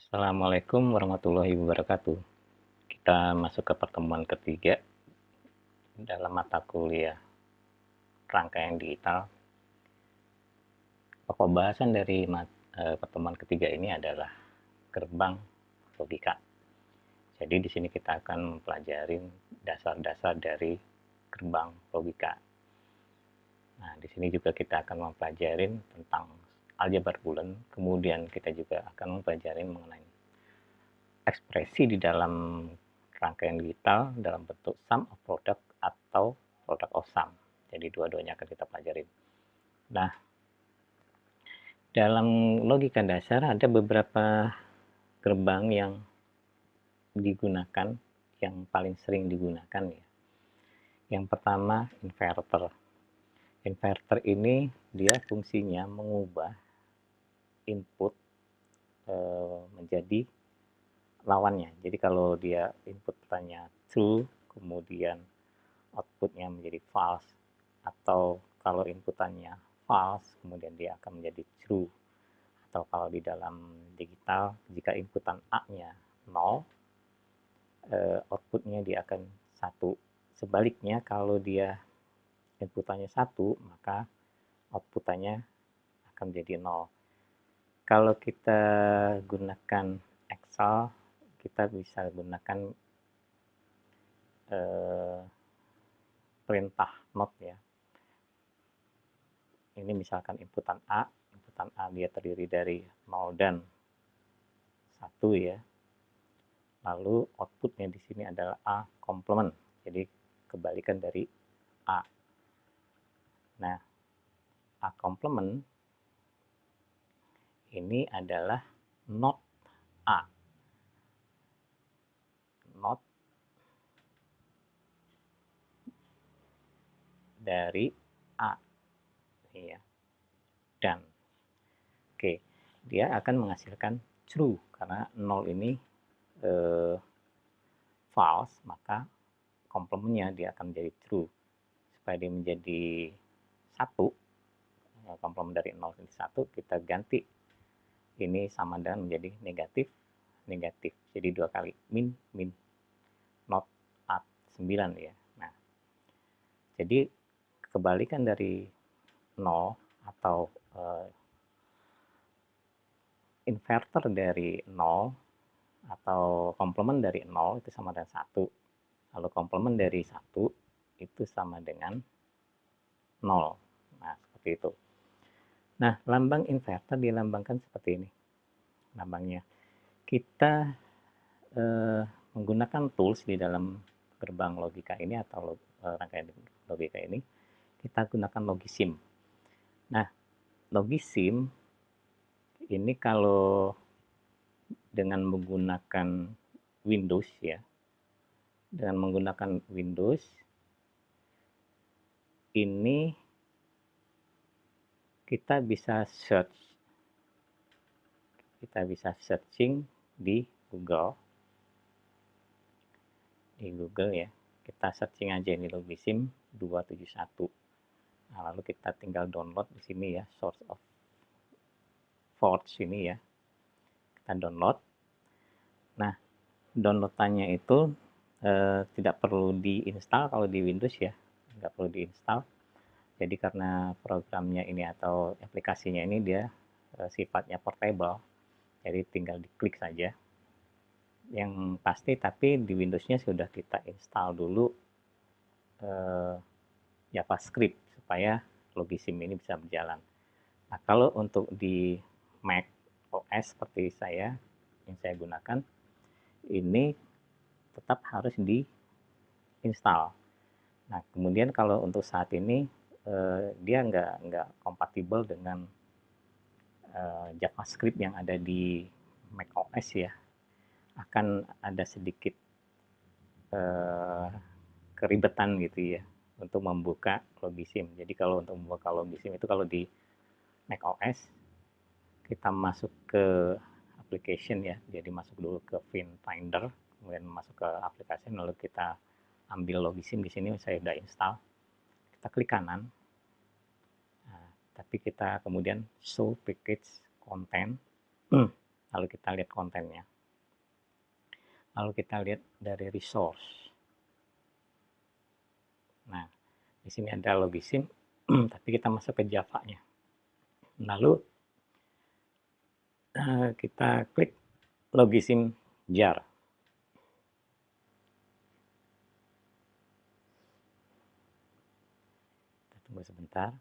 Assalamualaikum warahmatullahi wabarakatuh. Kita masuk ke pertemuan ketiga dalam mata kuliah rangkaian digital. Pokok bahasan dari pertemuan ketiga ini adalah gerbang logika. Jadi di sini kita akan mempelajari dasar-dasar dari gerbang logika. Nah, di sini juga kita akan mempelajari tentang aljabar bulan, kemudian kita juga akan mempelajari mengenai ekspresi di dalam rangkaian digital dalam bentuk sum of product atau product of sum. Jadi dua-duanya akan kita pelajari. Nah, dalam logika dasar ada beberapa gerbang yang digunakan, yang paling sering digunakan ya. Yang pertama, inverter. Inverter ini dia fungsinya mengubah input menjadi lawannya. Jadi kalau dia input tanya true, kemudian outputnya menjadi false, atau kalau inputannya false, kemudian dia akan menjadi true. Atau kalau di dalam digital, jika inputan A-nya 0, outputnya dia akan 1. Sebaliknya, kalau dia inputannya 1, maka outputannya akan menjadi 0. Kalau kita gunakan Excel, kita bisa gunakan perintah not ya. Ini misalkan inputan A dia terdiri dari 0 dan 1 ya. Lalu outputnya di sini adalah A komplement. Jadi kebalikan dari A. Nah, A komplement ini adalah not A. Not dari A. Ya. Dan oke, dia akan menghasilkan true karena 0 ini false, maka komplementnya dia akan menjadi true. Supaya dia menjadi 1, komplement dari 0 menjadi 1, kita ganti ini sama dengan menjadi negatif, negatif. Jadi 2 kali, min, min, not, at, 9 ya. Nah, jadi kebalikan dari 0 atau inverter dari 0 atau komplement dari 0 itu sama dengan 1. Lalu komplement dari 1 itu sama dengan 0. Nah, seperti itu. Nah, lambang inverter dilambangkan seperti ini. Lambangnya. Kita menggunakan tools di dalam gerbang logika ini atau rangkaian logika ini, kita gunakan Logisim. Nah, Logisim ini kalau dengan menggunakan Windows ya, dengan menggunakan Windows ini kita bisa searching di Google ya, kita searching aja ini Logisim 271. Nah, lalu kita tinggal download di sini ya, source of forge ini ya, kita download. Nah, downloadannya itu tidak perlu diinstal kalau di Windows ya, nggak perlu diinstal. Jadi karena programnya ini atau aplikasinya ini dia sifatnya portable, jadi tinggal diklik saja. Yang pasti tapi di Windows-nya sudah kita install dulu JavaScript supaya Logisim ini bisa berjalan. Nah, kalau untuk di Mac OS seperti yang saya gunakan, ini tetap harus diinstal. Nah, kemudian kalau untuk saat ini dia nggak kompatibel dengan JavaScript yang ada di Mac OS ya. Akan ada sedikit keribetan gitu ya untuk membuka Logisim. Jadi kalau untuk membuka Logisim itu kalau di Mac OS kita masuk ke application ya. Jadi masuk dulu ke Finder, kemudian masuk ke aplikasi, lalu kita ambil Logisim. Di sini saya sudah install. Kita klik kanan. Nah, tapi kita kemudian show package content. Lalu kita lihat kontennya. Lalu kita lihat dari resource. Nah, di sini ada logisim, tapi kita masuk ke Java-nya. Lalu kita klik logisim jar. Kita tunggu sebentar.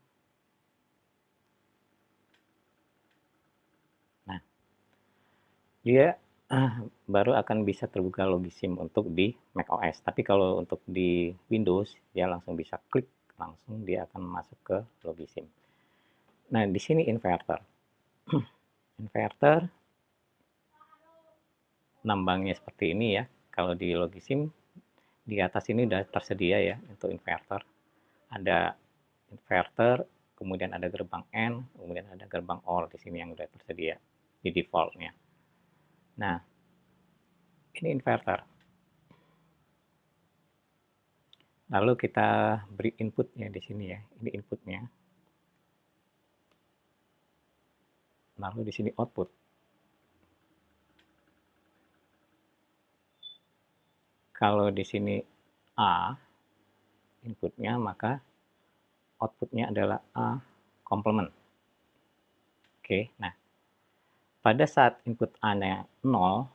Nah, dia baru akan bisa terbuka logisim untuk di macOS. Tapi kalau untuk di Windows, dia langsung bisa klik, langsung dia akan masuk ke logisim. Nah, di sini inverter. Inverter lambangnya seperti ini ya. Kalau di logisim, di atas ini udah tersedia ya untuk inverter. Ada inverter, kemudian ada gerbang N, kemudian ada gerbang OR di sini yang udah tersedia di defaultnya. Nah, ini inverter. Lalu kita beri inputnya di sini ya. Ini inputnya. Lalu di sini output. Kalau di sini A inputnya, maka outputnya adalah A complement. Oke, nah pada saat input A-nya 0,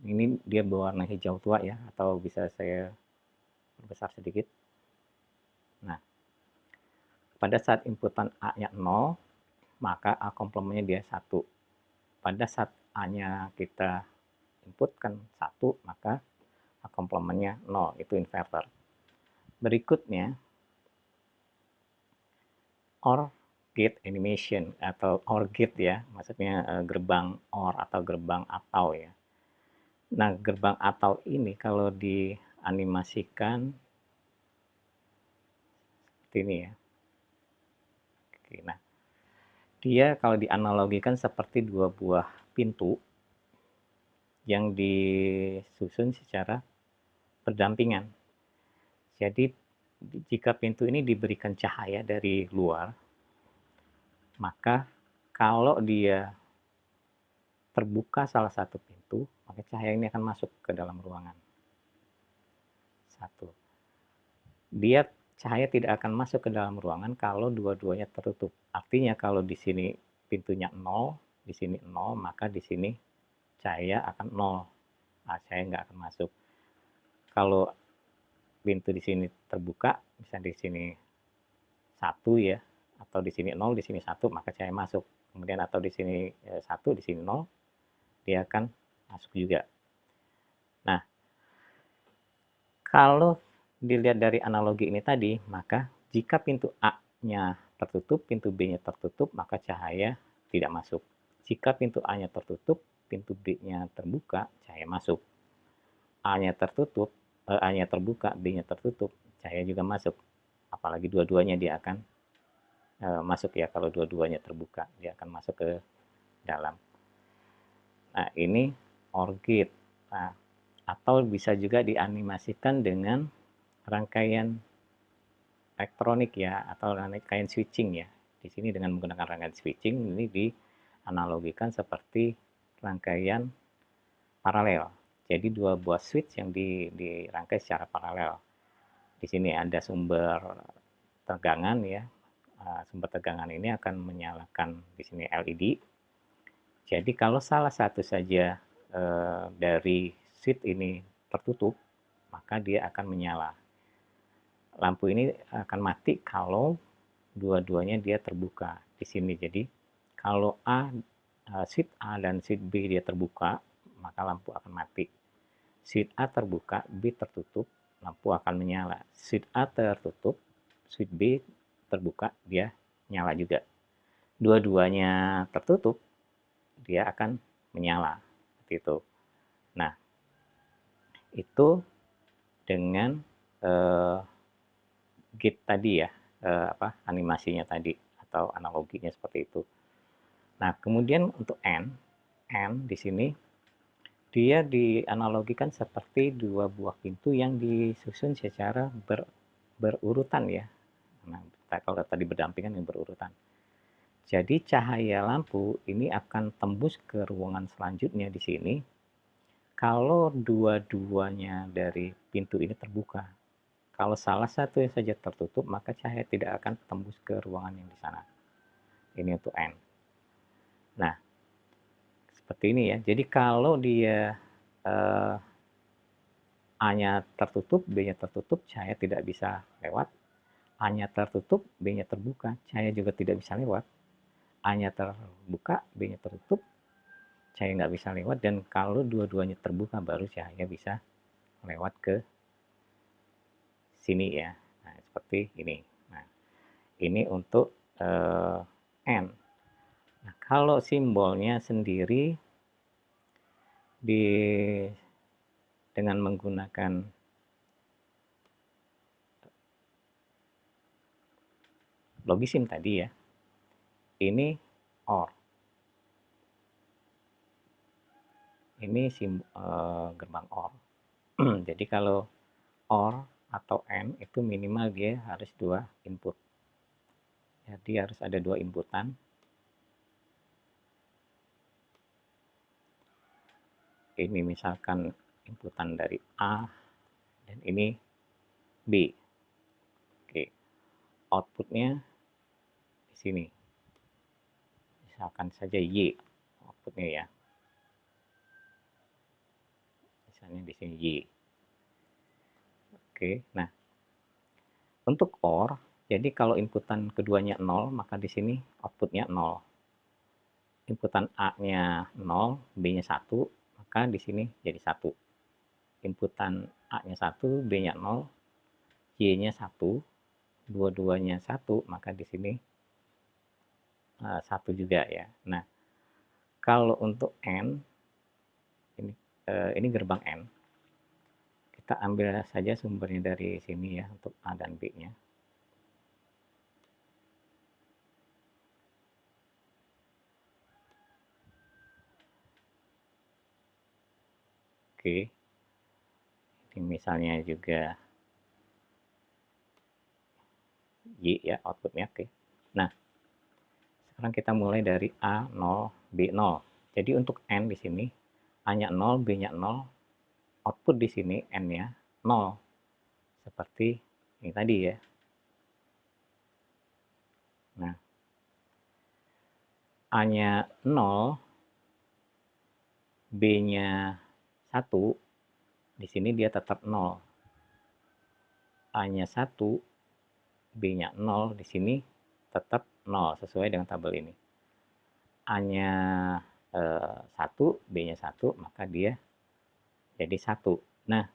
ini dia berwarna hijau tua ya, atau bisa saya perbesar sedikit. Nah, pada saat inputan A-nya 0, maka A komplemennya dia 1. Pada saat A-nya kita inputkan 1, maka A komplemennya 0, itu inverter. Berikutnya, OR gate animation atau OR gate ya, maksudnya gerbang OR atau gerbang atau ya. Nah, gerbang atau ini kalau dianimasikan seperti ini ya. Oke, nah, dia kalau dianalogikan seperti dua buah pintu yang disusun secara berdampingan. Jadi, jika pintu ini diberikan cahaya dari luar, maka kalau dia terbuka salah satu pintu, maka cahaya ini akan masuk ke dalam ruangan. Satu. Dia cahaya tidak akan masuk ke dalam ruangan kalau dua-duanya tertutup. Artinya kalau di sini pintunya 0, di sini 0, maka di sini cahaya akan 0. Nah, cahaya nggak akan masuk. Kalau pintu di sini terbuka, misalnya di sini 1 ya, atau di sini 0, di sini 1, maka cahaya masuk. Kemudian atau di sini 1, di sini 0, dia akan masuk juga. Nah, kalau dilihat dari analogi ini tadi, maka jika pintu A-nya tertutup, pintu B-nya tertutup, maka cahaya tidak masuk. Jika pintu A-nya tertutup, pintu B-nya terbuka, cahaya masuk. A-nya tertutup, A-nya terbuka, B-nya tertutup, cahaya juga masuk. Apalagi dua-duanya dia akan masuk ya, kalau dua-duanya terbuka, dia akan masuk ke dalam. Nah, ini OR gate. Nah, atau bisa juga dianimasikan dengan rangkaian elektronik ya, atau rangkaian switching ya. Di sini dengan menggunakan rangkaian switching ini dianalogikan seperti rangkaian paralel. Jadi dua buah switch yang dirangkai secara paralel. Di sini ada sumber tegangan ya. Sumber tegangan ini akan menyalakan di sini LED. Jadi kalau salah satu saja dari switch ini tertutup, maka dia akan menyala. Lampu ini akan mati kalau dua-duanya dia terbuka di sini. Jadi kalau switch A dan switch B dia terbuka, maka lampu akan mati. Switch A terbuka, B tertutup, lampu akan menyala. Switch A tertutup, switch B terbuka, dia nyala juga. Dua-duanya tertutup, dia akan menyala. Seperti itu. Nah, itu dengan gate tadi ya, animasinya tadi atau analoginya seperti itu. Nah, kemudian untuk N di sini dia dianalogikan seperti dua buah pintu yang disusun secara berurutan ya. Nah, kalau tadi berdampingan yang berurutan. Jadi cahaya lampu ini akan tembus ke ruangan selanjutnya di sini kalau dua-duanya dari pintu ini terbuka. Kalau salah satu saja tertutup, maka cahaya tidak akan tembus ke ruangan yang di sana. Ini untuk N. Nah, seperti ini ya. Jadi kalau dia A-nya tertutup, B-nya tertutup, cahaya tidak bisa lewat. A-nya tertutup, B-nya terbuka, cahaya juga tidak bisa lewat. A-nya terbuka, B-nya tertutup, cahaya nggak bisa lewat. Dan kalau dua-duanya terbuka, baru cahaya bisa lewat ke sini ya. Nah, seperti ini. Nah, ini untuk N. Nah, kalau simbolnya sendiri dengan menggunakan logisim tadi ya, ini OR. Ini gerbang OR. Jadi kalau OR atau AND itu minimal dia harus 2 input. Jadi harus ada 2 inputan. Ini misalkan inputan dari A dan ini B. Oke. Outputnya di sini. Misalkan saja Y outputnya ya. Misalnya di sini Y. Oke. Nah, untuk OR, jadi kalau inputan keduanya 0, maka di sini outputnya 0. Inputan A-nya 0, B-nya 1, maka di sini jadi 1. Inputan A-nya 1, B-nya 0, Y-nya 1, dua-duanya 1, maka di sini 1 juga ya. Nah, kalau untuk N, ini gerbang N, kita ambil saja sumbernya dari sini ya, untuk A dan B-nya. Oke, ini misalnya juga Y ya, outputnya. Oke. Nah, sekarang kita mulai dari A0, B0. Jadi untuk N di sini, A-nya 0, B-nya 0, output di sini N-nya 0. Seperti ini tadi ya. Nah, A-nya 0, B-nya 1, di sini dia tetap 0. A-nya 1, B-nya 0, di sini tetap 0, sesuai dengan tabel ini. A-nya 1, B-nya 1, maka dia jadi 1. Nah,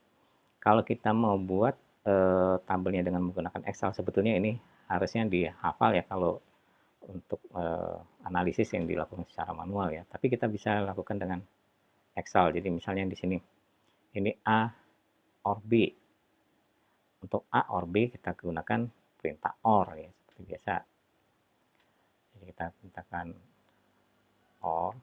kalau kita mau buat tabelnya dengan menggunakan Excel, sebetulnya ini harusnya dihafal ya kalau untuk analisis yang dilakukan secara manual ya. Tapi kita bisa lakukan dengan Excel. Jadi misalnya di sini, ini A OR B. Untuk A OR B kita gunakan perintah OR ya, seperti biasa. Jadi kita mintakan OR.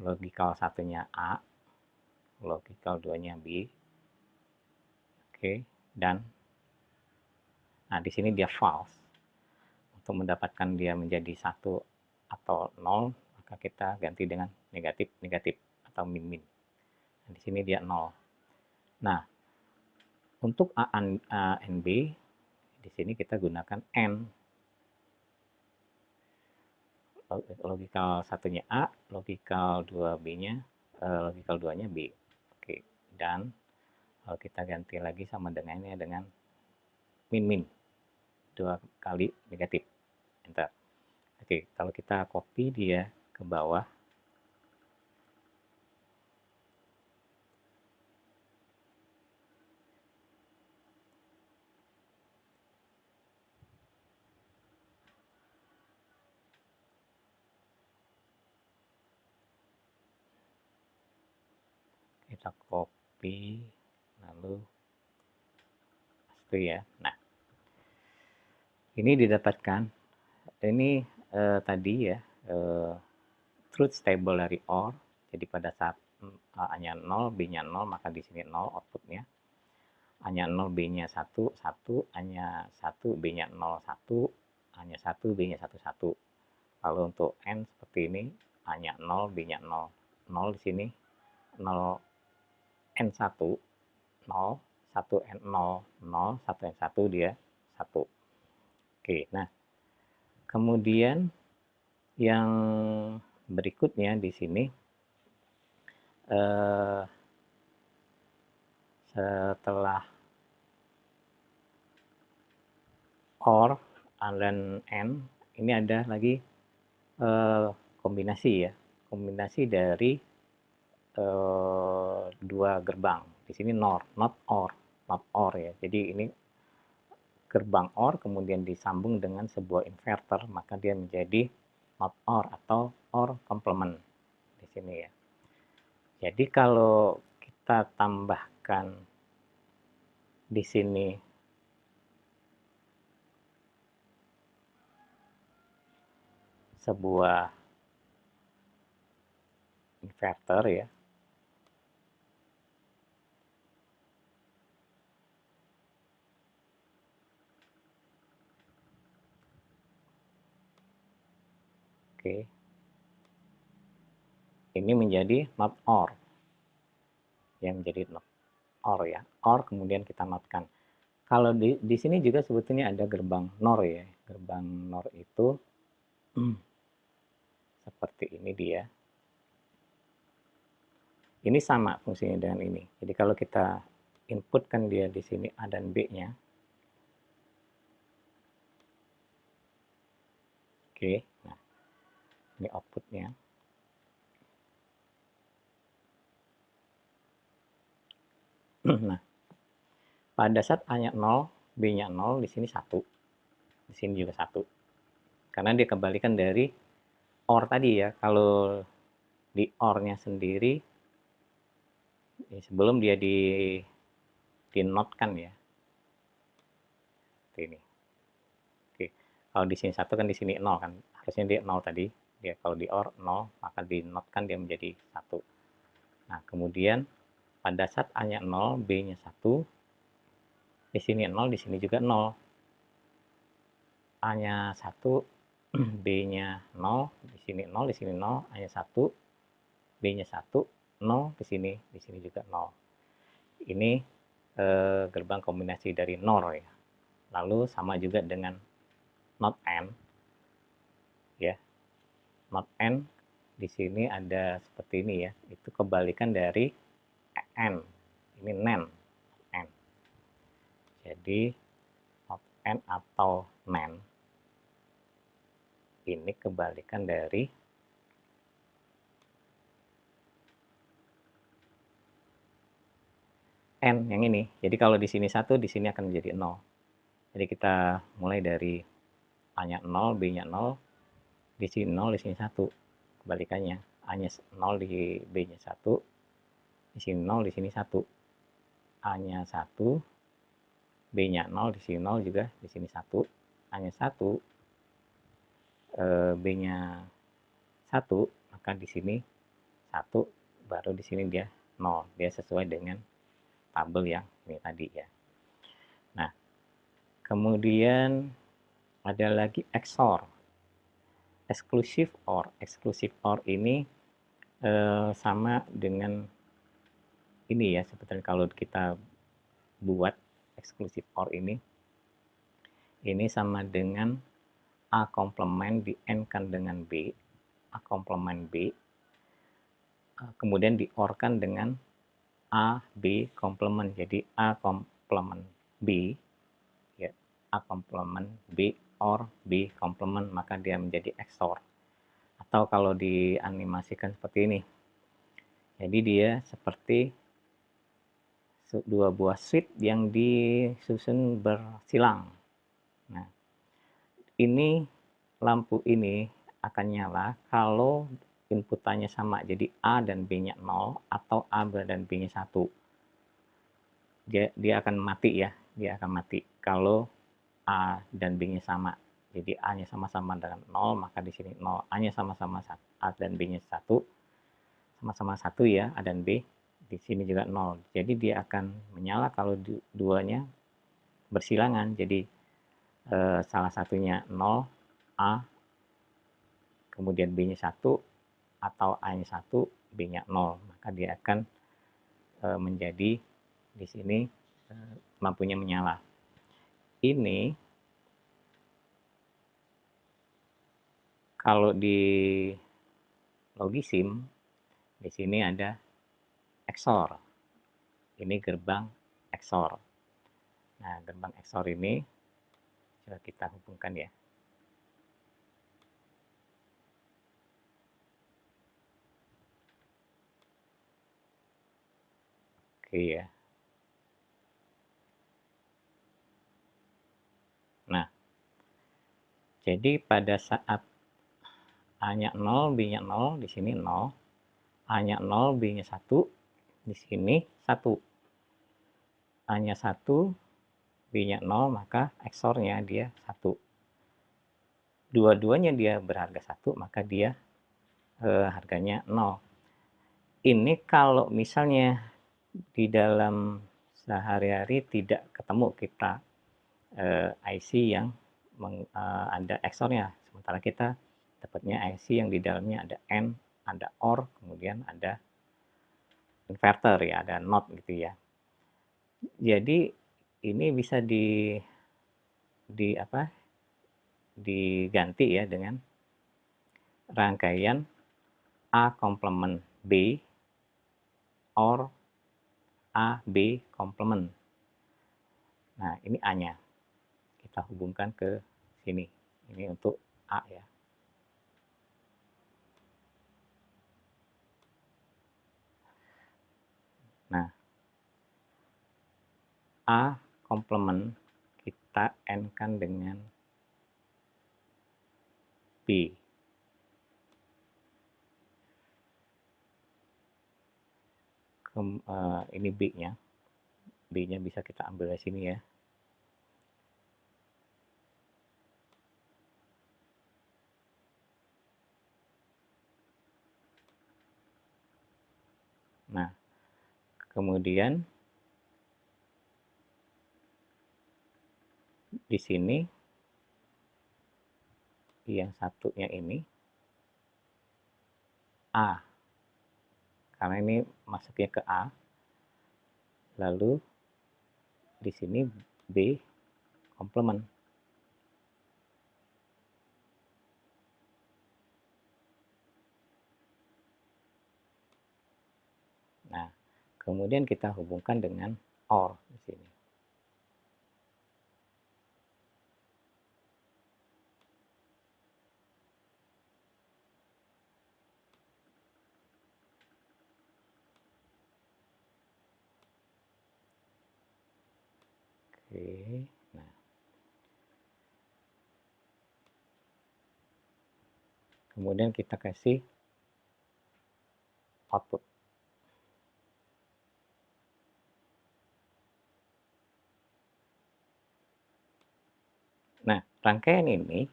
Logical satunya A, logical 2-nya B. Oke, dan nah di sini dia false. Untuk mendapatkan dia menjadi 1 atau 0, maka kita ganti dengan negatif, negatif atau min, min. Nah, di sini dia 0. Nah, untuk A and B, di sini kita gunakan N. Logical satunya A, logical 2B-nya, logical 2-nya B. Oke, dan kalau kita ganti lagi sama dengannya dengan min, min. 2 kali negatif. Enter. Oke, kalau kita copy dia ke bawah, kita copy, lalu paste ya. Nah, ini didapatkan, ini tadi ya, truth table dari OR. Jadi pada saat A-nya 0, B-nya 0, maka di sini 0 outputnya. A-nya 0, B-nya 1, 1, A-nya 1, B-nya 0, 1, A-nya 1, B-nya 1, 1. Lalu untuk N seperti ini, A-nya 0, B-nya 0. 0 di sini, 0 N1, 0, 1 N0, 0, 1 N1 dia 1. Oke, nah kemudian yang berikutnya di sini setelah OR dan AND, ini ada lagi kombinasi ya, kombinasi dari dua gerbang. Di sini NOR, not OR ya. Jadi ini gerbang OR kemudian disambung dengan sebuah inverter, maka dia menjadi not OR atau OR complement di sini ya. Jadi kalau kita tambahkan di sini sebuah inverter ya, oke, ini menjadi not OR, yang menjadi not OR ya, OR kemudian kita notkan. Kalau di sini juga sebetulnya ada gerbang NOR ya, gerbang NOR itu seperti ini dia. Ini sama fungsinya dengan ini. Jadi kalau kita inputkan dia di sini A dan B-nya, oke, nah ini outputnya. Nah, pada saat A-nya 0, B-nya 0, di sini 1. Di sini juga 1. Karena dia kebalikan dari OR tadi ya. Kalau di OR-nya sendiri, ya sebelum dia di-note-kan ya. Seperti ini. Oke. Kalau di sini 1 kan di sini 0 kan. Harusnya dia 0 tadi. Dia kalau di OR 0, maka di-note-kan dia menjadi 1. Nah, kemudian pada saat A-nya 0, B-nya 1, di sini 0, di sini juga 0. A-nya 1, B-nya 0, di sini 0, di sini 0, A-nya 1, B-nya 1, 0, di sini juga 0. Ini gerbang kombinasi dari NOR ya. Lalu sama juga dengan not AND ya. Not AND di sini ada seperti ini ya. Itu kebalikan dari AND. Ini NAND. AND. Jadi not AND atau NAND ini kebalikan dari N yang ini. Jadi kalau di sini 1, di sini akan menjadi 0. Jadi kita mulai dari A-nya 0, B-nya 0, di sini 0, di sini 1. Kebalikannya, A-nya 0, di B-nya 1, di sini 0, di sini 1. A-nya 1, B-nya 0, di sini 0 juga, di sini 1. A-nya 1, B-nya 1, maka di sini 1, baru di sini dia 0. Dia sesuai dengan tabel yang ini tadi ya. Nah, kemudian ada lagi XOR. Exclusive OR ini sama dengan ini ya, sebetulnya kalau kita buat exclusive OR ini sama dengan A komplement di N-kan dengan B, A komplement B, kemudian di OR-kan dengan A, B komplement, jadi A komplement B, ya, A komplement B, OR B komplement, maka dia menjadi XOR. Atau kalau dianimasikan seperti ini, jadi dia seperti dua buah switch yang disusun bersilang. Nah, ini lampu ini akan nyala kalau inputannya sama, jadi A dan B-nya 0 atau A dan B-nya 1. Dia akan mati ya, dia akan mati kalau A dan B-nya sama. Jadi A-nya sama-sama dengan 0, maka di sini 0. A-nya sama-sama A dan B-nya 1, sama-sama 1 ya, A dan B. Di sini juga 0. Jadi dia akan menyala kalau duanya bersilangan. Jadi salah satunya 0, A, kemudian B-nya 1, atau A-nya 1, B-nya 0. Maka dia akan menjadi di sini lampunya menyala. Ini kalau di Logisim, di sini ada XOR. Ini gerbang XOR. Nah, gerbang XOR ini coba kita hubungkan ya. Oke ya. Nah, jadi pada saat A-nya 0, B-nya 0, di sini 0. A-nya 0, B-nya 1, di sini 1. A-nya 1, B-nya 0, maka XOR-nya dia 1. Dua-duanya dia berharga 1, maka dia harganya 0. Ini kalau misalnya di dalam sehari-hari tidak ketemu kita IC yang ada XOR-nya, sementara kita dapatnya IC yang di dalamnya ada AND, ada OR, kemudian ada inverter ya, ada NOT gitu ya. Jadi ini bisa diganti ya dengan rangkaian A komplement B or A B komplement. Nah, ini A-nya. Kita hubungkan ke sini. Ini untuk A ya. Nah, A komplement kita N-kan dengan B. Ini B-nya. B-nya bisa kita ambil dari sini ya. Nah, kemudian di sini yang satunya ini A, karena ini masuknya ke A, lalu di sini B komplement. Nah, kemudian kita hubungkan dengan OR di sini. Oke, nah. Kemudian kita kasih output. Nah, rangkaian ini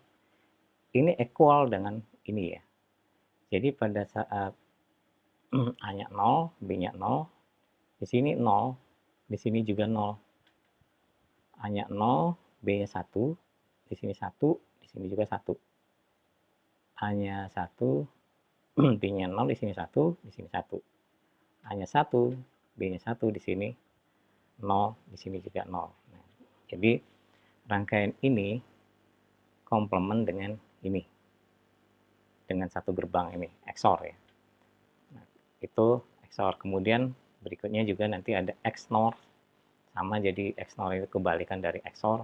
equal dengan ini ya. Jadi pada saat A-nya 0, B-nya 0, di sini 0, di sini juga 0. A-nya 0, B-nya 1, di sini 1, di sini juga 1. A-nya 1, B-nya 0, di sini 1, di sini 1. A-nya 1, B-nya 1, di sini 0, di sini juga 0. Nah, jadi rangkaian ini komplement dengan ini, dengan satu gerbang ini, XOR ya. Nah, itu XOR. Kemudian berikutnya juga nanti ada XNOR, sama, jadi XNOR itu kebalikan dari XOR,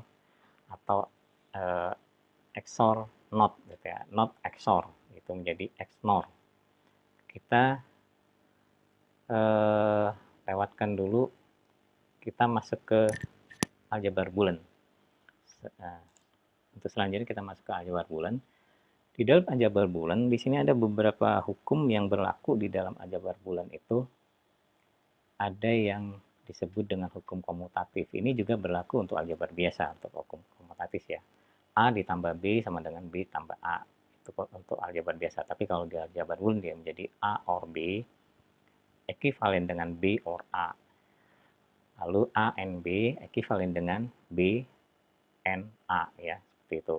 atau XOR NOT gitu ya, NOT XOR, itu menjadi XNOR. Kita lewatkan dulu, kita masuk ke aljabar bulan. Untuk selanjutnya kita masuk ke aljabar bulan. Di dalam aljabar bulan, di sini ada beberapa hukum yang berlaku di dalam aljabar bulan itu. Ada yang disebut dengan hukum komutatif. Ini juga berlaku untuk aljabar biasa, untuk hukum komutatif ya. A ditambah B sama dengan B tambah A. Itu untuk aljabar biasa. Tapi kalau di aljabar bulan dia menjadi A or B. ekivalen dengan B or A. Lalu A and B ekivalen dengan B and A ya, seperti itu.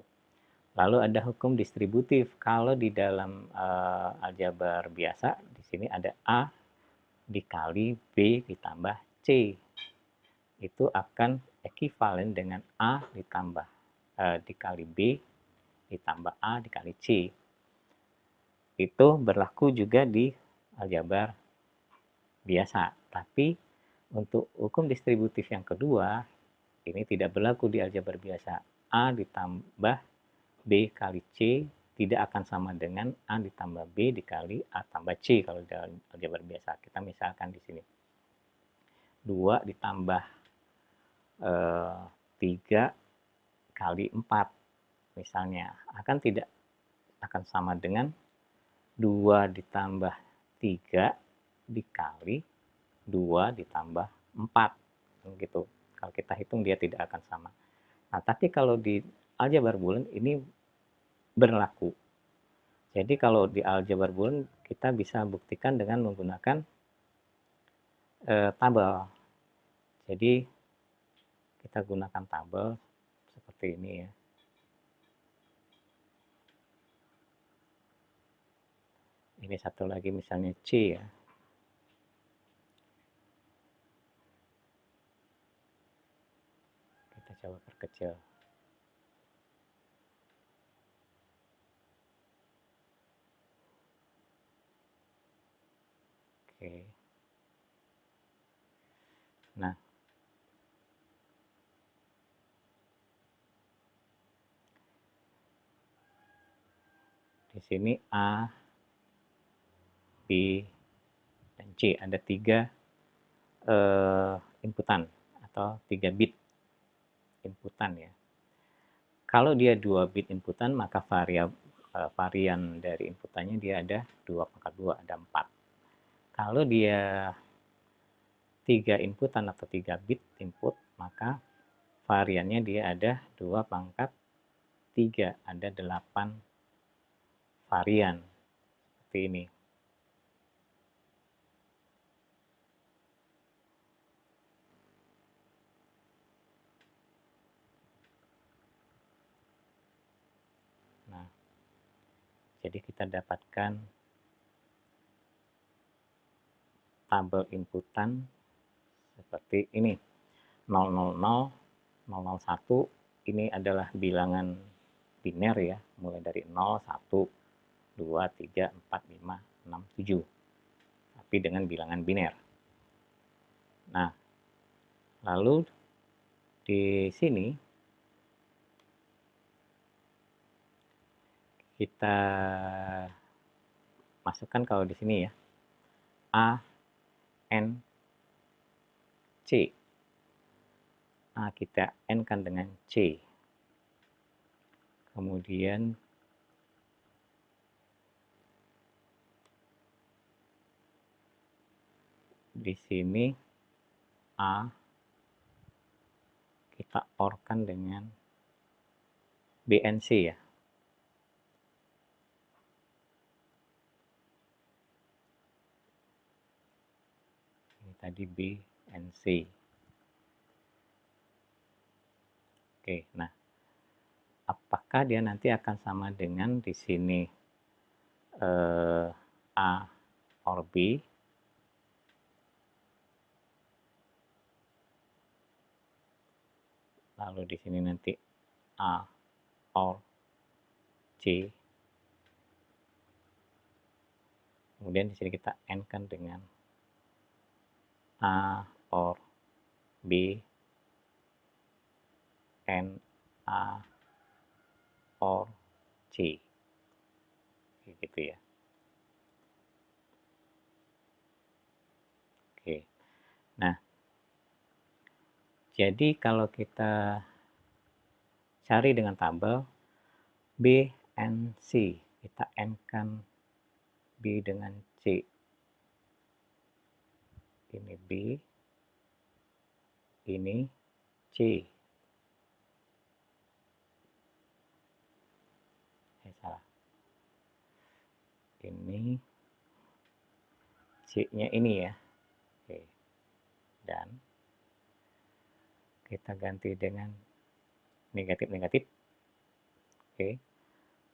Lalu ada hukum distributif. Kalau di dalam aljabar biasa, di sini ada A dikali B ditambah C. Itu akan ekivalen dengan A ditambah dikali B ditambah A dikali C. Itu berlaku juga di aljabar biasa. Tapi untuk hukum distributif yang kedua, ini tidak berlaku di aljabar biasa. A ditambah B kali C tidak akan sama dengan A ditambah B dikali A tambah C kalau dalam aljabar biasa. Kita misalkan di sini 2 ditambah 3 kali 4 misalnya tidak akan sama dengan 2 ditambah 3 dikali 2 ditambah 4 gitu. Kalau kita hitung dia tidak akan sama. Nah, tapi kalau di aljabar bulan ini berlaku. Jadi kalau di aljabar bulan kita bisa buktikan dengan menggunakan tabel. Jadi kita gunakan tabel seperti ini ya. Ini satu lagi misalnya C ya. Kita coba perkecil. Oke. Nah, di sini A, B, dan C ada 3 inputan atau 3 bit inputan ya. Kalau dia 2 bit inputan, maka varian dari inputannya dia ada 2 pangkat 2, ada 4. Kalau dia 3 inputan atau 3 bit input, maka variannya dia ada 2 pangkat 3, ada 8 varian. Seperti ini. Nah, jadi kita dapatkan tabel inputan seperti ini. 000, 001 ini adalah bilangan biner ya, mulai dari 0, 1, 2, 3, 4, 5, 6, 7. Tapi dengan bilangan biner. Nah, lalu di sini kita masukkan kalau di sini ya, A, N, C. A kita N-kan dengan C. Kemudian di sini A kita OR-kan dengan BNC ya. Ini tadi BNC. Oke, nah apakah dia nanti akan sama dengan di sini A or B? Lalu di sini nanti A or C. Kemudian di sini kita N-kan dengan A or B, N, A or C. Gitu ya. Oke. Nah, jadi kalau kita cari dengan tabel B and C, kita N-kan B dengan C. Ini B, ini C. Salah. Ini C. C-nya ini ya. Oke. Dan kita ganti dengan negatif-negatif. Oke.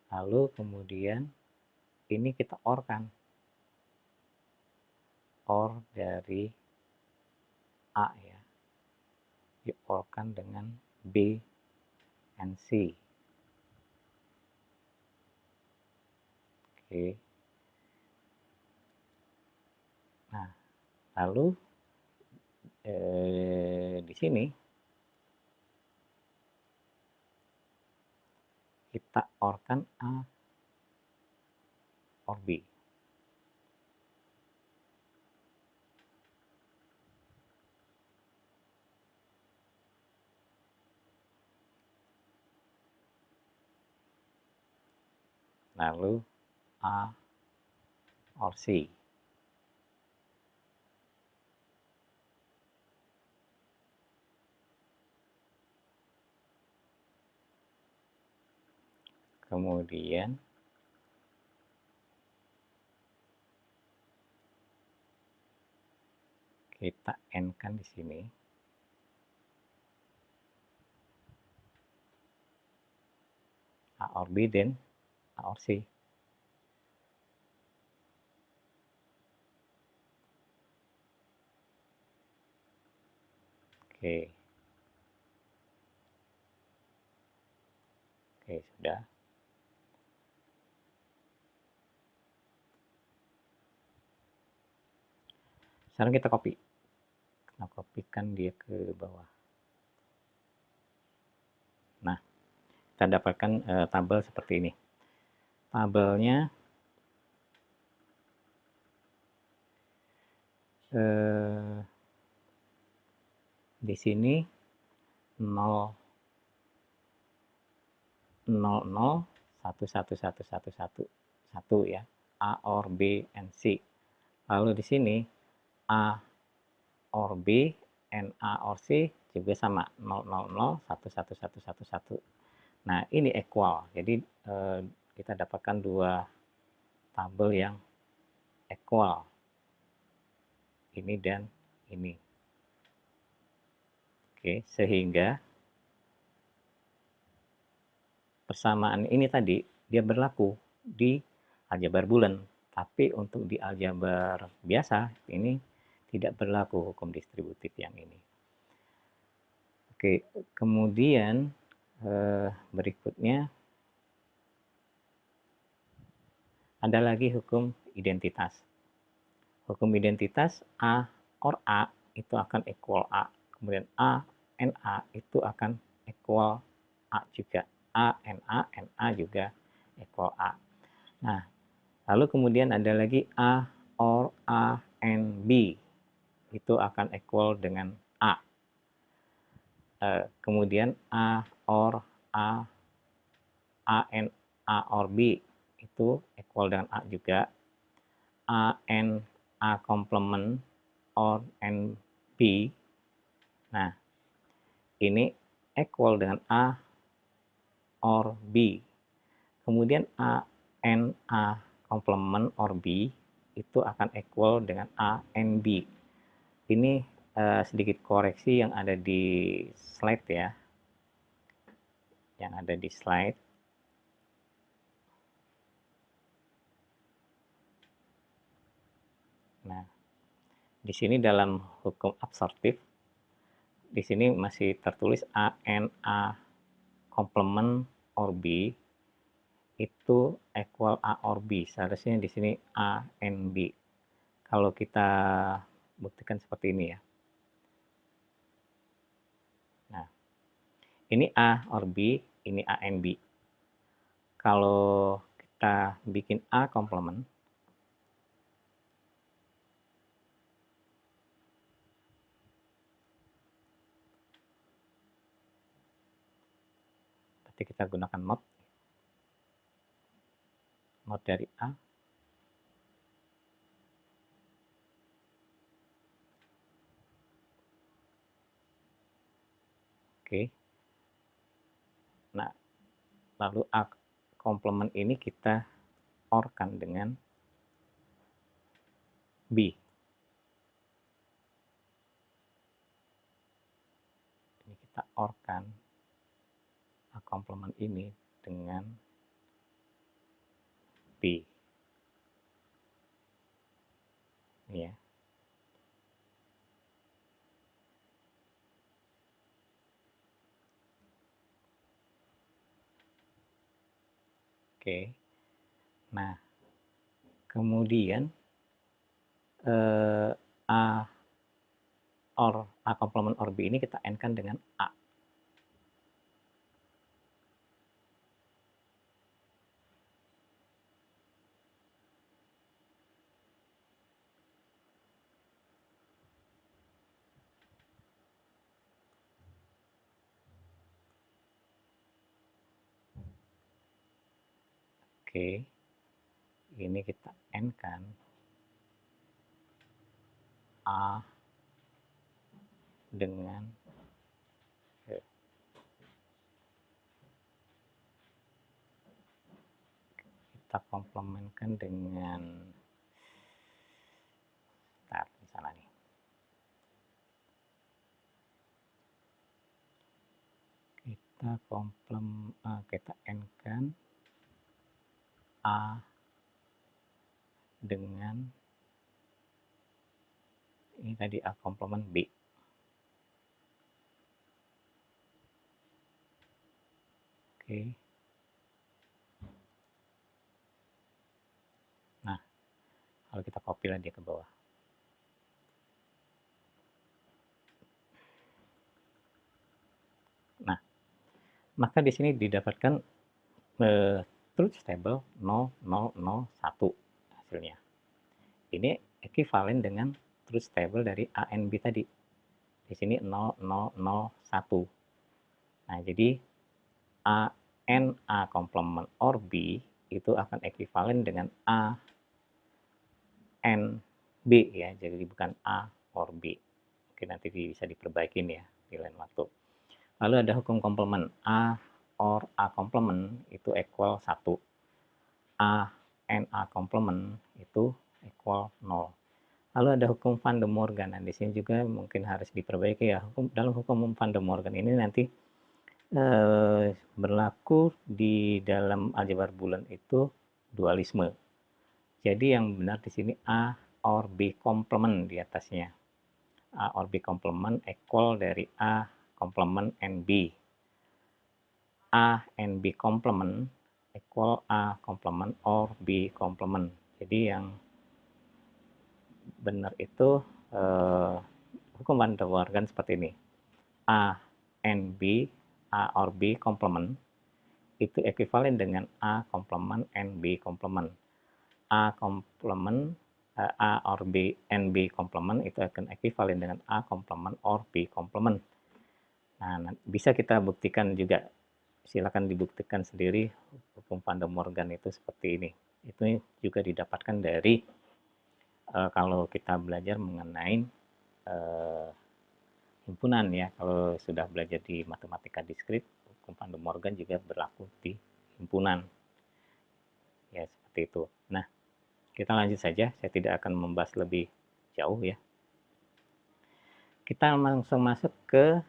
Lalu kemudian ini kita OR-kan. OR dari A ya. Di-OR-kan dengan B and C. Oke. Nah, lalu di sini kita OR-kan A OR B. Lalu A OR C. Kemudian kita N-kan di sini. A OR B dan A OR C. Oke. Oke, sudah. Sekarang kita copy. Kita kopikan dia ke bawah. Nah, kita dapatkan tabel seperti ini. Tabelnya di sini 0 0 0 1 1 1 1 1 1 ya. A OR B and C. Lalu di sini A OR B and A OR C juga sama 0 0 0 1 1 1 1 1. Nah, ini equal. Jadi kita dapatkan dua tabel yang equal. Ini dan ini. Oke, sehingga persamaan ini tadi dia berlaku di aljabar bulan, tapi untuk di aljabar biasa ini tidak berlaku hukum distributif yang ini. Oke, kemudian berikutnya ada lagi hukum identitas. Hukum identitas A or A itu akan equal A, kemudian A and A itu akan equal A juga. A and A juga equal A. Nah, lalu kemudian ada lagi A or A and B itu akan equal dengan A. Kemudian A or A and A or B itu equal dengan A juga. A and A complement or and B. Nah, ini equal dengan A or B. Kemudian A and A complement or B itu akan equal dengan A and B. Ini sedikit koreksi yang ada di slide ya. Yang ada di slide. Nah, di sini dalam hukum absorptif, di sini masih tertulis A and A complement or B itu equal A or B. Seharusnya di sini A and B. Kalau kita buktikan seperti ini ya. Nah, ini A or B, ini A and B. Kalau kita bikin A complement, berarti kita gunakan mod dari A. Oke. Nah, lalu A complement ini kita OR-kan dengan B. orkan A komplement ini dengan B. Ya. Oke. Nah, kemudian A komplement OR B ini kita N-kan dengan A. Oke, ini kita N-kan A dengan kita komplementkan dengan di sana nih. Kita N-kan A dengan ini tadi A komplement B. Oke. Nah, kalau kita copy lah dia ke bawah. Nah, maka di sini didapatkan truth table 0001 hasilnya. Ini ekuivalen dengan truth table dari A and B tadi. Di sini 0001. Nah, jadi A N A komplement OR B itu akan ekuivalen dengan A N B ya, jadi bukan A OR B. Oke, nanti bisa diperbaikin ya di lain waktu. Lalu ada hukum komplement A OR A komplement itu equal 1. A N A komplement itu equal 0. Lalu ada hukum Van de Morgan. Nah, di sini juga mungkin harus diperbaiki ya. Dalam hukum Van de Morgan ini nanti berlaku di dalam aljabar bulan itu dualisme. Jadi yang benar di sini A or B komplement di atasnya. A or B komplement equal dari A komplement and B. A and B komplement equal A komplement or B komplement. Jadi yang benar itu hukum Van de Morgan seperti ini. A and B, A or B komplement itu ekuivalen dengan A komplement and B komplement. A komplement A or B and B komplement itu akan ekuivalen dengan A komplement or B komplement. Nah, bisa kita buktikan juga. Silakan dibuktikan sendiri hukum Van de Morgan itu seperti ini. Itu juga didapatkan dari kalau kita belajar mengenai himpunan ya. Kalau sudah belajar di matematika diskrit, hukum Van de Morgan juga berlaku di himpunan. Ya, seperti itu. Nah, kita lanjut saja. Saya tidak akan membahas lebih jauh ya. Kita langsung masuk ke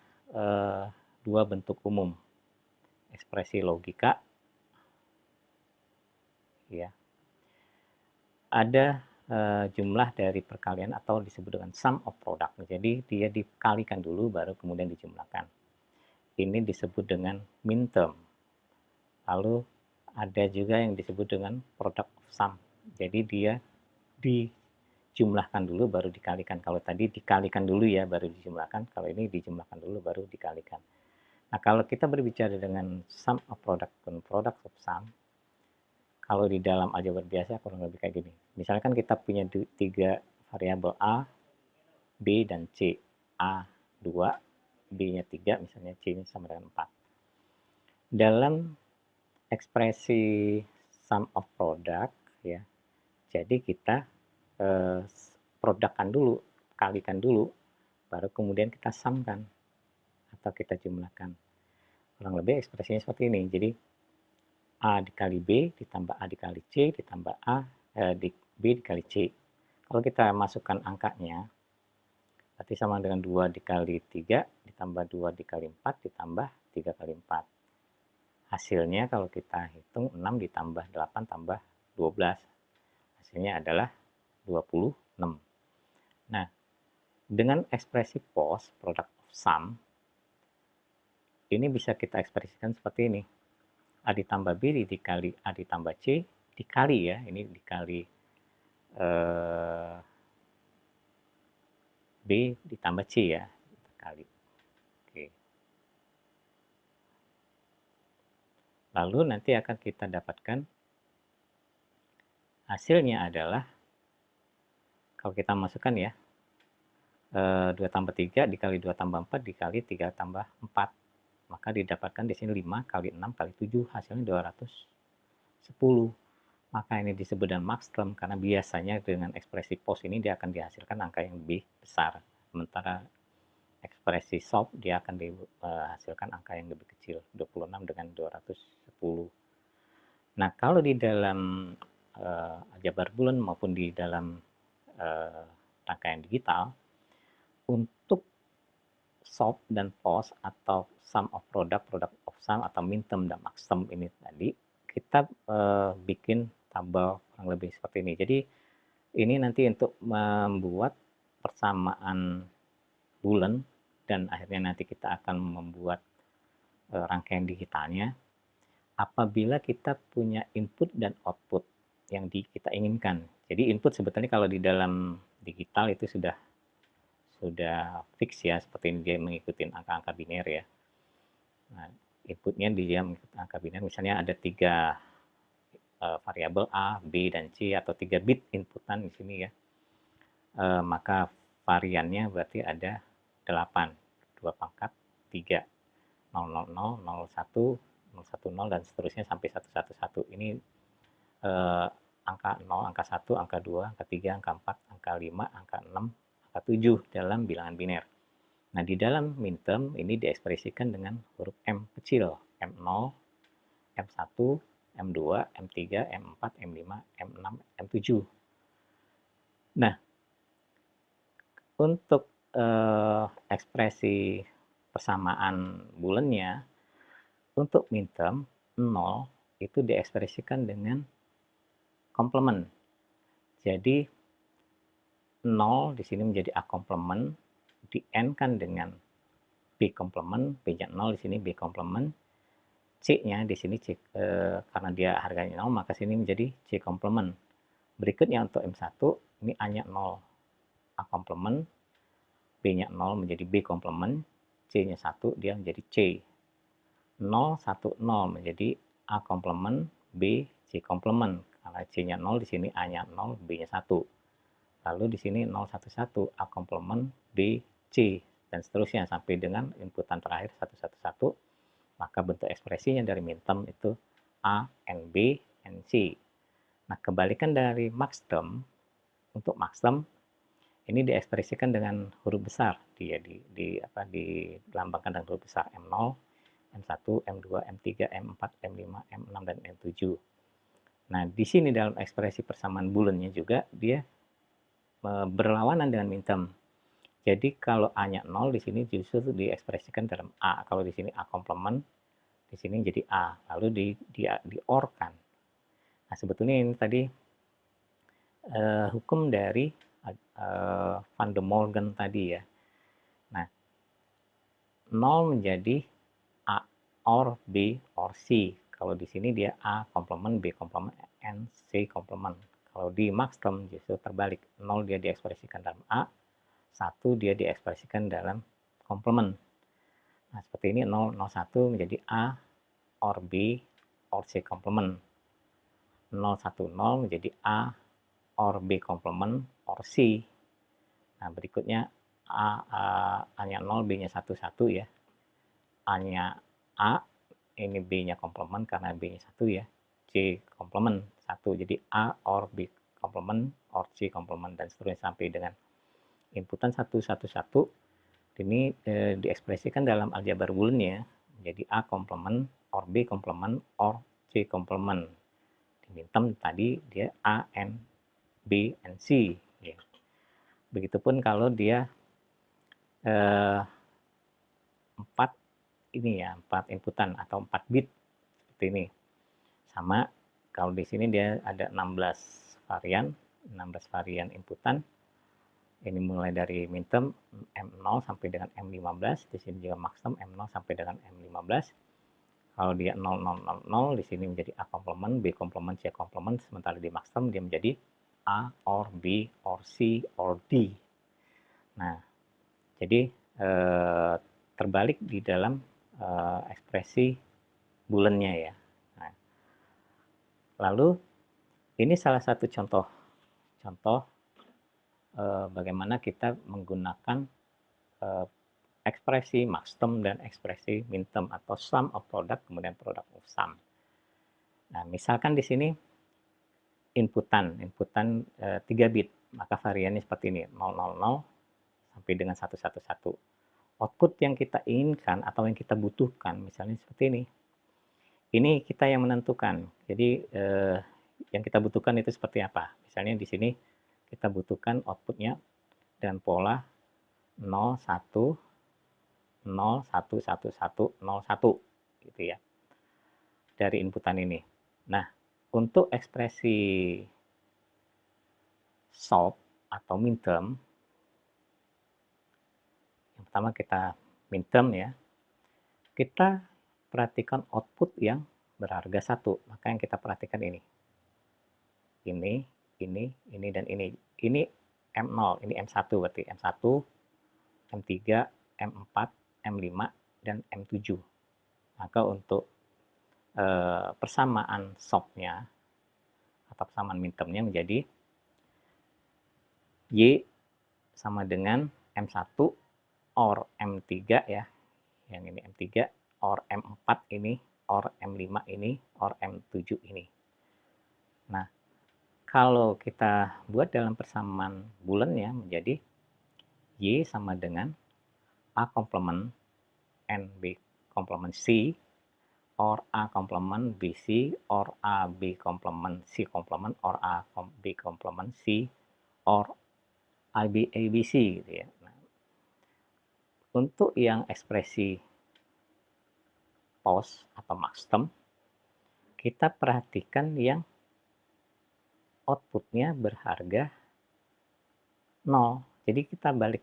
dua bentuk umum. Ekspresi logika. Ya. Ada jumlah dari perkalian atau disebut dengan sum of product. Jadi dia dikalikan dulu baru kemudian dijumlahkan. Ini disebut dengan min term. Lalu ada juga yang disebut dengan product of sum. Jadi dia dijumlahkan dulu baru dikalikan. Kalau tadi dikalikan dulu ya baru dijumlahkan. Kalau ini dijumlahkan dulu baru dikalikan. Nah, kalau kita berbicara dengan sum of product dan product of sum, kalau di dalam aljabar biasa kurang lebih kayak gini. Misalkan kita punya 3 variabel A, B, dan C. A 2, B-nya 3, misalnya C-nya sama dengan 4. Dalam ekspresi sum of product, ya, jadi kita produkkan dulu, kalikan dulu, baru kemudian kita sumkan atau kita jumlahkan. Kurang lebih ekspresinya seperti ini. Jadi A dikali B ditambah A dikali C ditambah B dikali C. Kalau kita masukkan angkanya, Berarti sama dengan 2 dikali 3 ditambah 2 dikali 4 ditambah 3 kali 4. Hasilnya kalau kita hitung 6 ditambah 8 tambah 12. Hasilnya adalah 26. Nah, dengan ekspresi POS, product of sum, ini bisa kita ekspresikan seperti ini. A ditambah B dikali A ditambah C dikali ya, ini dikali B ditambah C ya, kali. Oke. Lalu nanti akan kita dapatkan hasilnya adalah, kalau kita masukkan ya, 2 tambah 3 dikali 2 tambah 4 dikali 3 tambah 4. Maka didapatkan di sini 5 kali 6 kali 7, hasilnya 210. Maka ini disebut dengan maxterm karena biasanya dengan ekspresi POS ini dia akan dihasilkan angka yang lebih besar. Sementara ekspresi SOP dia akan dihasilkan angka yang lebih kecil, 26 dengan 210. Nah, kalau di dalam aljabar bulan maupun di dalam rangkaian digital, untuk SOP dan POS atau sum of product, product of sum atau minterm dan maxterm ini tadi, kita bikin tabel kurang lebih seperti ini. Jadi ini nanti untuk membuat persamaan bulan dan akhirnya nanti kita akan membuat rangkaian digitalnya apabila kita punya input dan output yang kita inginkan. Jadi input sebetulnya kalau di dalam digital itu sudah fix ya, seperti ini dia mengikuti angka-angka biner ya. Nah, inputnya dia mengikuti angka biner, misalnya ada 3 variabel A, B, dan C atau 3 bit inputan di sini ya. Maka variannya berarti ada 8, 2 pangkat 3, 000, 01, 010 dan seterusnya sampai 111. Ini angka 0, angka 1, angka 2, angka 3, angka 4, angka 5, angka 6, angka 7 dalam bilangan biner. Nah, di dalam minterm ini diekspresikan dengan huruf M kecil, M0, M1, M2, M3, M4, M5, M6, M7. Nah, untuk ekspresi persamaan bulannya, untuk minterm 0 itu diekspresikan dengan komplement. Jadi 0 di sini menjadi A komplement, di N kan dengan B komplement, B-nya 0 di sini B komplement, C-nya di sini C, karena dia harganya 0 maka sini menjadi C komplement. Berikutnya untuk M1 ini A-nya 0 A komplement, B-nya 0 menjadi B komplement, C-nya 1 dia menjadi C. 0, 1, 0 menjadi A komplement, B, C komplement. Karena C-nya 0 di sini A-nya 0, B-nya 1. Lalu di sini 0, 1, 1 A komplement, B, C dan seterusnya sampai dengan inputan terakhir 1, 1, 1. Maka bentuk ekspresinya dari minterm itu A, N, B, N, C. Nah, kebalikan dari maxterm, untuk maxterm ini diekspresikan dengan huruf besar, dilambangkan dengan huruf besar M0, M1, M2, M3, M4, M5, M6 dan M7. Nah, di sini dalam ekspresi persamaan bulannya juga dia berlawanan dengan minterm. Jadi kalau A-nya 0 di sini justru diekspresikan dalam A. Kalau di sini A komplement, di sini jadi A. Lalu di-OR-kan. Nah, sebetulnya ini tadi hukum dari Van de Morgan tadi ya. Nah, 0 menjadi A or B or C. Kalau di sini dia A komplement, B komplement, N, C komplement. Kalau di maxterm justru terbalik. 0 dia diekspresikan dalam A, 1 dia diekspresikan dalam komplement. Nah, seperti ini 0, 01 menjadi A or B or C komplement. 010 menjadi A or B komplement or C. Nah, berikutnya A-nya 0, B-nya 1, 1 ya. A-nya A, ini B-nya komplement karena B-nya 1 ya. C komplement 1. Jadi A or B komplement or C komplement dan seterusnya sampai dengan inputan 1, 1, 1. Ini diekspresikan dalam aljabar booleannya menjadi A komplement or B komplement or C komplement. Di minterm tadi dia A, N, B, N, C. Ya. Begitupun kalau dia eh, 4 ini ya, 4 inputan atau 4 bit seperti ini. Sama kalau di sini dia ada 16 varian inputan. Ini mulai dari minterm M0 sampai dengan M15, di sini juga maxterm M0 sampai dengan M15. Kalau dia 0000 di sini menjadi A komplement, B komplement, C komplement, sementara di maxterm dia menjadi A or B or C or D. Nah, jadi terbalik di dalam ekspresi bulannya ya. Nah, lalu ini salah satu contoh bagaimana kita menggunakan ekspresi maxterm dan ekspresi minterm atau sum of product kemudian product of sum. Nah, misalkan di sini inputan 3 bit, maka variannya seperti ini 000 sampai dengan 111. Output yang kita inginkan atau yang kita butuhkan misalnya seperti ini. Ini kita yang menentukan. Jadi yang kita butuhkan itu seperti apa? Misalnya di sini kita butuhkan outputnya dengan pola 0, 1, 0, 1, 1, 1, 0, 1 gitu ya. Dari inputan ini. Nah, untuk ekspresi SOP atau minterm, yang pertama kita minterm ya, kita perhatikan output yang berharga 1. Maka yang kita perhatikan ini. Ini, dan ini. Ini M0, ini M1 berarti. M1, M3, M4, M5, dan M7. Maka untuk persamaan SOP-nya atau persamaan mintermnya menjadi Y sama dengan M1 or M3 ya. Yang ini M3 or M4 ini or M5 ini or M7 ini. Nah, kalau kita buat dalam persamaan bulannya menjadi Y sama dengan A komplement N B komplement C or A komplement BC or A B komplement C komplement or A B komplement C or AB ABC gitu ya. Nah, untuk yang ekspresi POS atau maxterm kita perhatikan yang outputnya berharga 0. Jadi kita balik.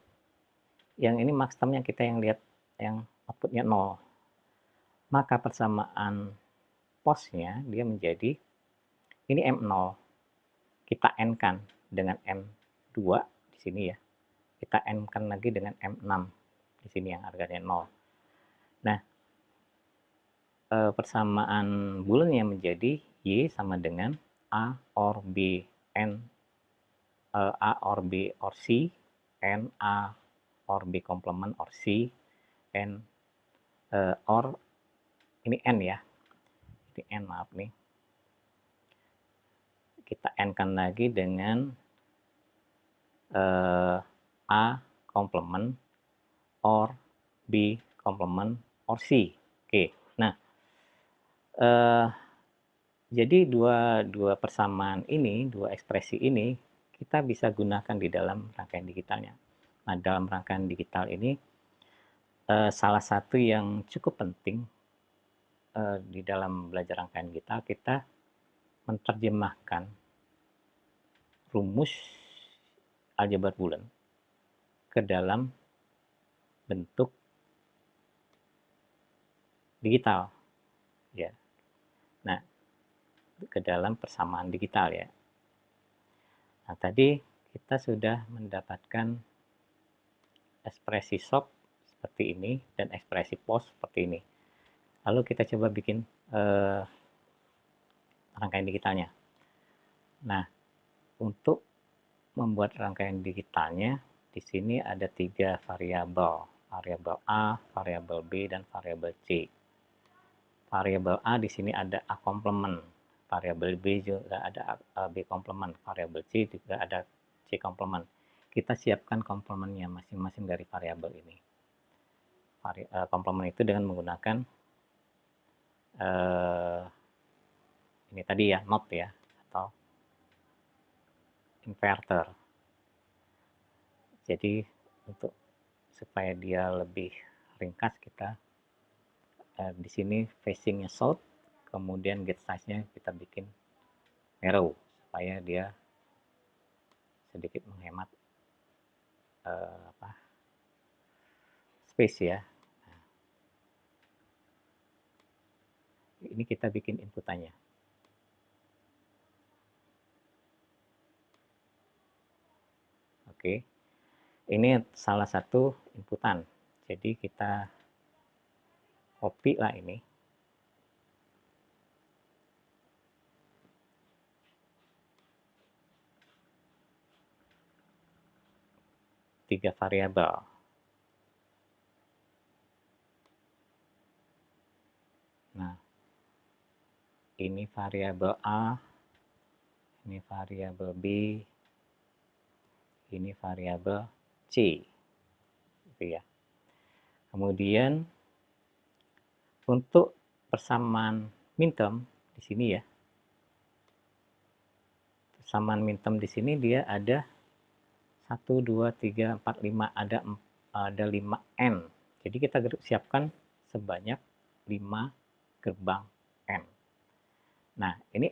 Yang ini maxtermnya kita yang lihat yang outputnya 0. Maka persamaan POS-nya dia menjadi ini M0. Kita N-kan dengan M2 di sini ya. Kita N-kan lagi dengan M6 di sini yang harganya 0. Nah, persamaan bulannya menjadi Y sama dengan A or B N A or B or C N A or B komplement or C N or ini N ya, ini N maaf nih, kita N-kan lagi dengan A komplement or B komplement or C. Oke, nah jadi dua persamaan ini, dua ekspresi ini kita bisa gunakan di dalam rangkaian digitalnya. Nah, dalam rangkaian digital ini salah satu yang cukup penting di dalam belajar rangkaian digital, kita menerjemahkan rumus aljabar bulan ke dalam bentuk digital ya. Nah, ke dalam persamaan digital ya. Nah, tadi kita sudah mendapatkan ekspresi SOP seperti ini dan ekspresi POS seperti ini. Lalu kita coba bikin rangkaian digitalnya. Nah, untuk membuat rangkaian digitalnya, di sini ada 3 variabel. Variabel A, variabel B, dan variabel C. Variabel A di sini ada A komplement, variabel B juga ada B komplement, variabel C juga ada C komplement. Kita siapkan komplementnya masing-masing dari variabel ini. Komplement itu dengan menggunakan ini tadi ya, NOT ya, atau inverter. Jadi untuk supaya dia lebih ringkas, kita di sini facingnya south, kemudian gate size-nya kita bikin narrow supaya dia sedikit menghemat space ya. Nah, ini kita bikin inputannya. Oke, ini salah satu inputan. Jadi kita copy lah ini. Tiga variabel. Nah, ini variabel A, ini variabel B, ini variabel C. Gitu ya. Kemudian untuk persamaan minterm di sini ya. Persamaan minterm di sini dia ada 1, 2, 3, 4, 5, ada 5N. Jadi kita siapkan sebanyak 5 gerbang N. Nah, ini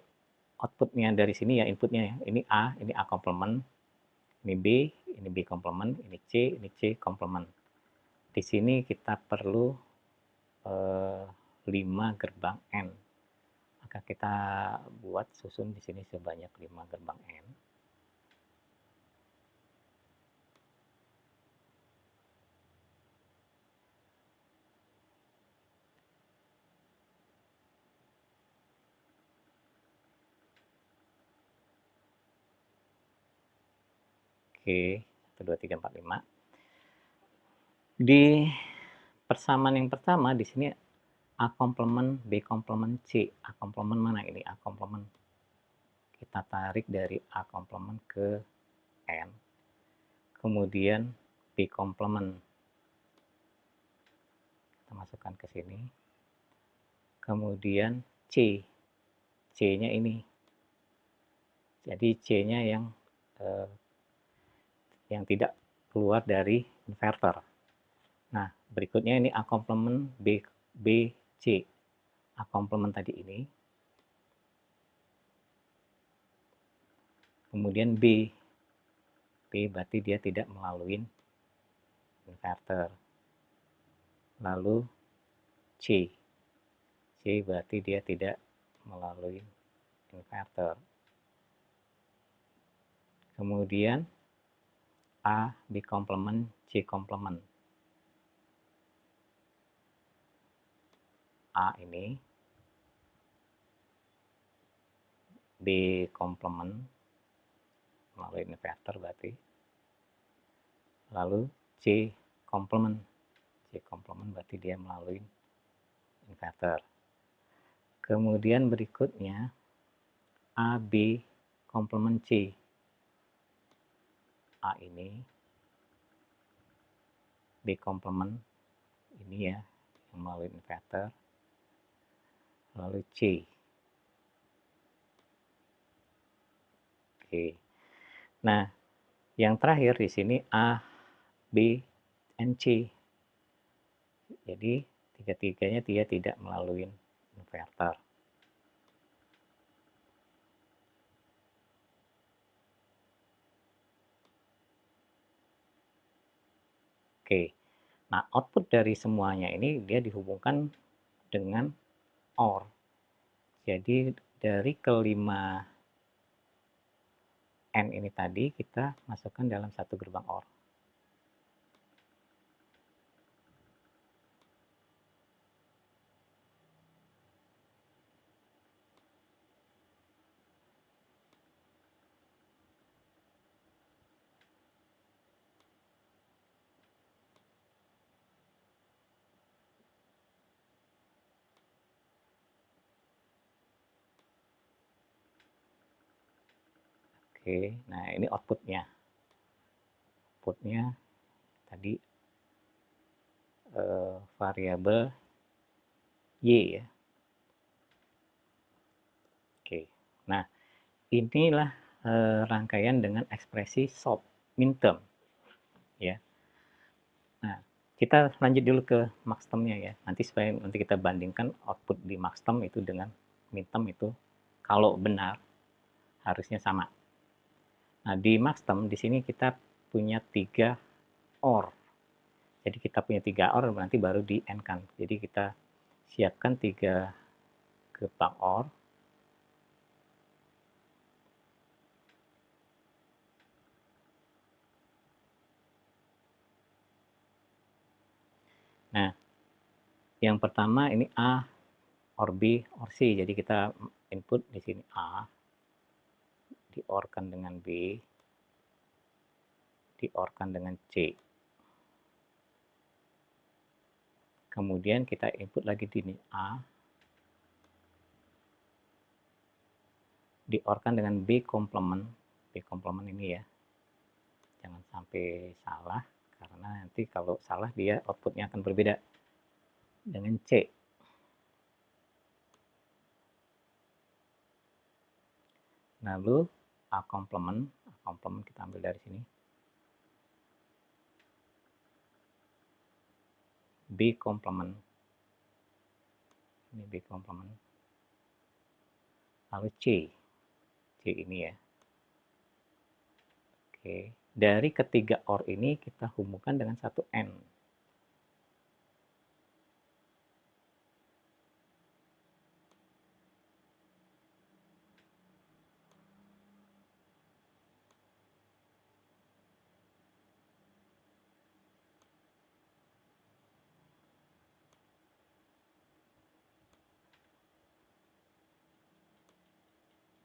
outputnya dari sini ya, inputnya ya. Ini A komplement, ini B komplement, ini C komplement. Di sini kita perlu 5 gerbang N. Maka kita buat susun di sini sebanyak 5 gerbang N. Oke, 1, 2, 3, 4, 5. Di persamaan yang pertama di sini A komplement, B komplement, C. A komplement mana ini? A komplement. Kita tarik dari A komplement ke N. Kemudian B komplement. Kita masukkan ke sini. Kemudian C. C-nya ini. Jadi C-nya yang tidak keluar dari inverter. Nah, berikutnya ini A komplement, B, C. A komplement tadi ini. Kemudian B berarti dia tidak melalui inverter. Lalu C berarti dia tidak melalui inverter. Kemudian A, B komplement, C komplement. A ini, B komplement melalui inverter berarti. Lalu C komplement berarti dia melalui inverter. Kemudian berikutnya A, B komplement C. A ini, B komplement ini ya, yang melalui inverter. Lalu C. Oke. Nah, yang terakhir di sini A, B, and C. Jadi tiga-tiganya dia tidak melalui inverter. Oke. Nah, output dari semuanya ini dia dihubungkan dengan OR. Jadi dari kelima N ini tadi kita masukkan dalam satu gerbang OR. Oke, nah ini outputnya. Outputnya tadi variabel Y ya. Oke, nah inilah rangkaian dengan ekspresi SOP, minterm. Ya. Nah, Kita lanjut dulu ke maxterm-nya ya. Nanti supaya nanti kita bandingkan output di maxterm itu dengan minterm itu kalau benar harusnya sama. Nah, di maxterm di sini kita punya 3 OR. Jadi kita punya 3 OR nanti baru di AND kan. Jadi kita siapkan 3 gerbang OR. Nah, yang pertama ini A OR B OR C. Jadi kita input di sini A di-OR-kan dengan B, di-OR-kan dengan C. Kemudian kita input lagi di sini A, di-OR-kan dengan B komplement. B komplement ini ya. Jangan sampai salah, karena nanti kalau salah dia outputnya akan berbeda dengan C. Lalu A komplement kita ambil dari sini. B komplement. Ini B komplement. Lalu C. C ini ya. Oke. Dari ketiga OR ini kita hubungkan dengan satu AND.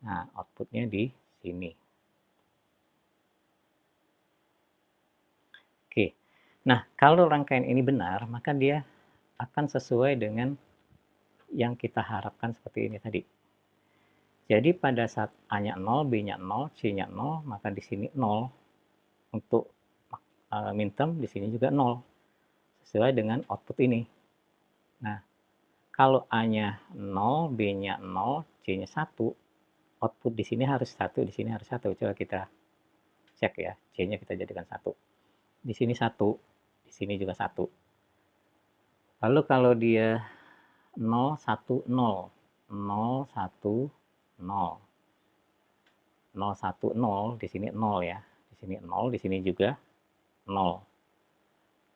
Nah, outputnya di sini. Oke. Nah, kalau rangkaian ini benar, maka dia akan sesuai dengan yang kita harapkan seperti ini tadi. Jadi pada saat A-nya 0, B-nya 0, C-nya 0, maka di sini 0. Untuk minterm di sini juga 0. Sesuai dengan output ini. Nah, kalau A-nya 0, B-nya 0, C-nya 1, output di sini harus 1, di sini harus 1. Coba kita cek ya, C-nya kita jadikan 1. Di sini 1, di sini juga 1. Lalu kalau dia 0, 1, 0, 0, 1, 0. 0, 1, 0, di sini 0 ya. Di sini 0, di sini juga 0.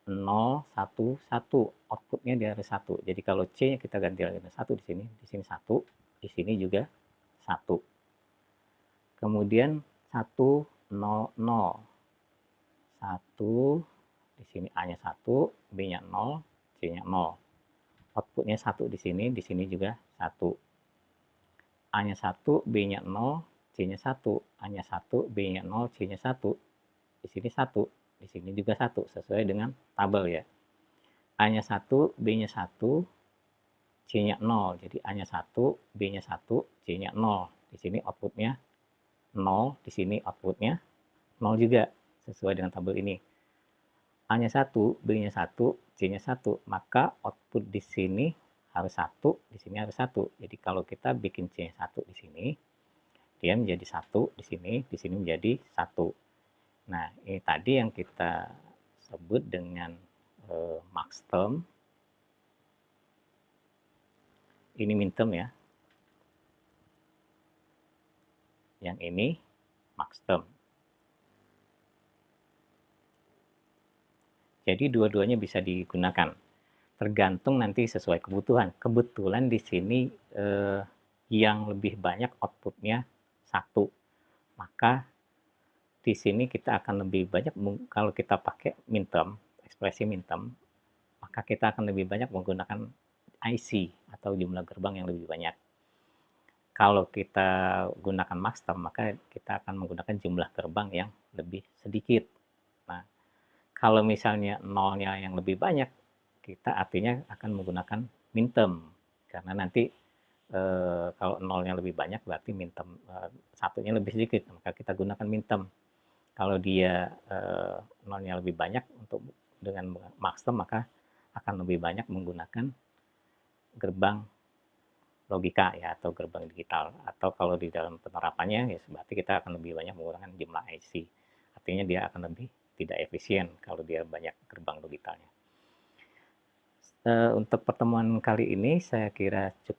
0, 1, 1. Outputnya dia harus 1. Jadi kalau C-nya kita ganti lagi dengan 1 di sini 1, di sini juga 1. Kemudian 1, 0, 0. 1, di sini A-nya 1, B-nya 0, C-nya 0. Outputnya 1 di sini juga 1. A-nya 1, B-nya 0, C-nya 1. A-nya 1, B-nya 0, C-nya 1. Di sini 1, di sini juga 1, sesuai dengan tabel ya. A-nya 1, B-nya 1, C-nya 0. Jadi A-nya 1, B-nya 1, C-nya 0. Di sini outputnya 0, di sini outputnya 0 juga, sesuai dengan tabel ini. A-nya 1, B-nya 1, C-nya 1, maka output di sini harus 1, di sini harus 1. Jadi kalau kita bikin C-nya 1 di sini, dia menjadi 1 di sini menjadi 1. Nah, ini tadi yang kita sebut dengan maxterm. Ini minterm ya. Yang ini maxterm. Jadi dua-duanya bisa digunakan. Tergantung nanti sesuai kebutuhan. Kebetulan di sini yang lebih banyak outputnya 1. Maka di sini kita akan lebih banyak, kalau kita pakai minterm, ekspresi minterm, maka kita akan lebih banyak menggunakan IC atau jumlah gerbang yang lebih banyak. Kalau kita gunakan maxterm, maka kita akan menggunakan jumlah gerbang yang lebih sedikit. Nah, kalau misalnya nolnya yang lebih banyak, kita artinya akan menggunakan minterm. Karena nanti kalau nolnya lebih banyak berarti minterm satunya lebih sedikit, maka kita gunakan minterm. Kalau dia nolnya lebih banyak untuk dengan maxterm, maka akan lebih banyak menggunakan gerbang logika ya, atau gerbang digital. Atau kalau di dalam penerapannya ya berarti kita akan lebih banyak menggunakan jumlah IC. Artinya dia akan lebih tidak efisien kalau dia banyak gerbang logikalnya. Untuk pertemuan kali ini saya kira cukup